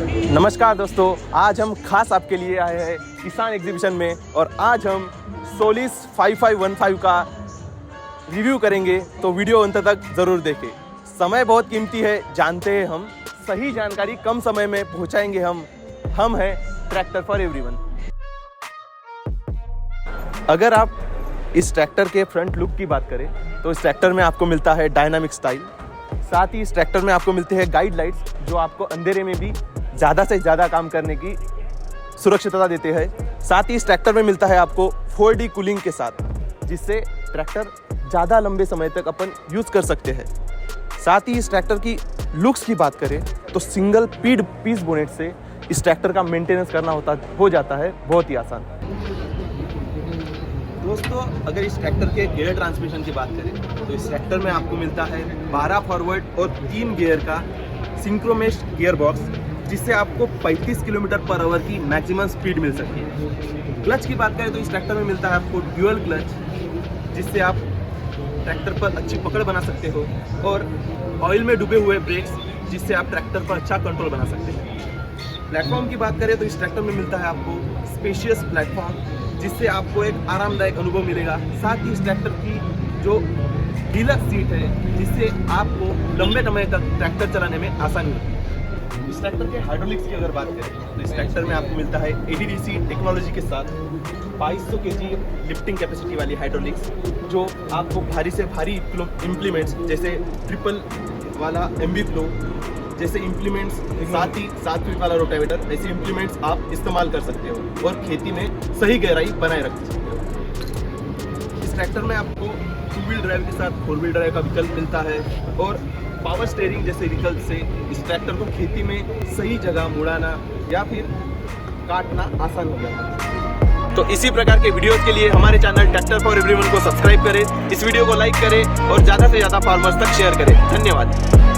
नमस्कार दोस्तों, आज हम खास आपके लिए आए हैं किसान एग्जीबिशन में और आज हम सोलिस 5515 का रिव्यू करेंगे, तो वीडियो अंत तक ज़रूर देखें। समय बहुत कीमती है, जानते हैं हम। सही जानकारी कम समय में पहुंचाएंगे हम हैं ट्रैक्टर फॉर एवरीवन। अगर आप इस ट्रैक्टर के फ्रंट लुक की बात करें तो इस ट्रैक्टर में आपको मिलता है डायनामिक स्टाइल। साथ ही इस ट्रैक्टर में आपको मिलते हैं गाइड लाइट्स, जो आपको अंधेरे में भी ज़्यादा से ज़्यादा काम करने की सुरक्षितता देते हैं। साथ ही इस ट्रैक्टर में मिलता है आपको 4D कूलिंग के साथ, जिससे ट्रैक्टर ज़्यादा लंबे समय तक अपन यूज़ कर सकते हैं। साथ ही इस ट्रैक्टर की लुक्स की बात करें तो सिंगल पीस बोनेट से इस ट्रैक्टर का मेंटेनेंस करना हो जाता है बहुत ही आसान। दोस्तों, अगर इस ट्रैक्टर के गियर ट्रांसमिशन की बात करें तो इस ट्रैक्टर में आपको मिलता है 12 फॉरवर्ड और 3 गियर का सिंक्रोमेश गियर बॉक्स, जिससे आपको 35 किलोमीटर पर आवर की मैक्सिमम स्पीड मिल सकती है। क्लच की बात करें तो इस ट्रैक्टर में मिलता है आपको ड्यूअल क्लच, जिससे आप ट्रैक्टर पर अच्छी पकड़ बना सकते हो, और ऑयल में डूबे हुए ब्रेक्स, जिससे आप ट्रैक्टर पर अच्छा कंट्रोल बना सकते हैं। प्लेटफॉर्म की बात करें तो इस ट्रैक्टर में मिलता है आपको स्पेशियस प्लेटफॉर्म, जिससे आपको एक आरामदायक अनुभव मिलेगा। साथ ही इस ट्रैक्टर की जो डीलक्स सीट है, जिससे आपको लंबे समय तक ट्रैक्टर चलाने में आसानी होती है। इस ट्रैक्टर के हाइड्रोलिक्स की अगर बात करें तो इस ट्रैक्टर में आपको मिलता है ADDC टेक्नोलॉजी के साथ 2200 kg लिफ्टिंग कैपेसिटी वाली हाइड्रोलिक्स, जो आपको भारी से भारी इम्प्लीमेंट्स जैसे ट्रिपल वाला MB फ्लो जैसे इम्प्लीमेंट्स, साथ ही 7 फीट वाला रोटावेटर, ऐसे इम्प्लीमेंट्स आप इस्तेमाल कर सकते हो और खेती में सही गहराई बनाए रख सकते हो। इस ट्रैक्टर में आपको 2 व्हील ड्राइव के साथ 4 व्हील ड्राइव का विकल्प मिलता है, और पावर स्टीयरिंग जैसे विकल्प से इस ट्रैक्टर को खेती में सही जगह मुड़ाना या फिर काटना आसान हो जाता है। तो इसी प्रकार के वीडियोस के लिए हमारे चैनल ट्रैक्टर फॉर एवरीवन को सब्सक्राइब करें, इस वीडियो को लाइक करें और ज़्यादा से ज़्यादा फार्मर्स तक शेयर करें। धन्यवाद।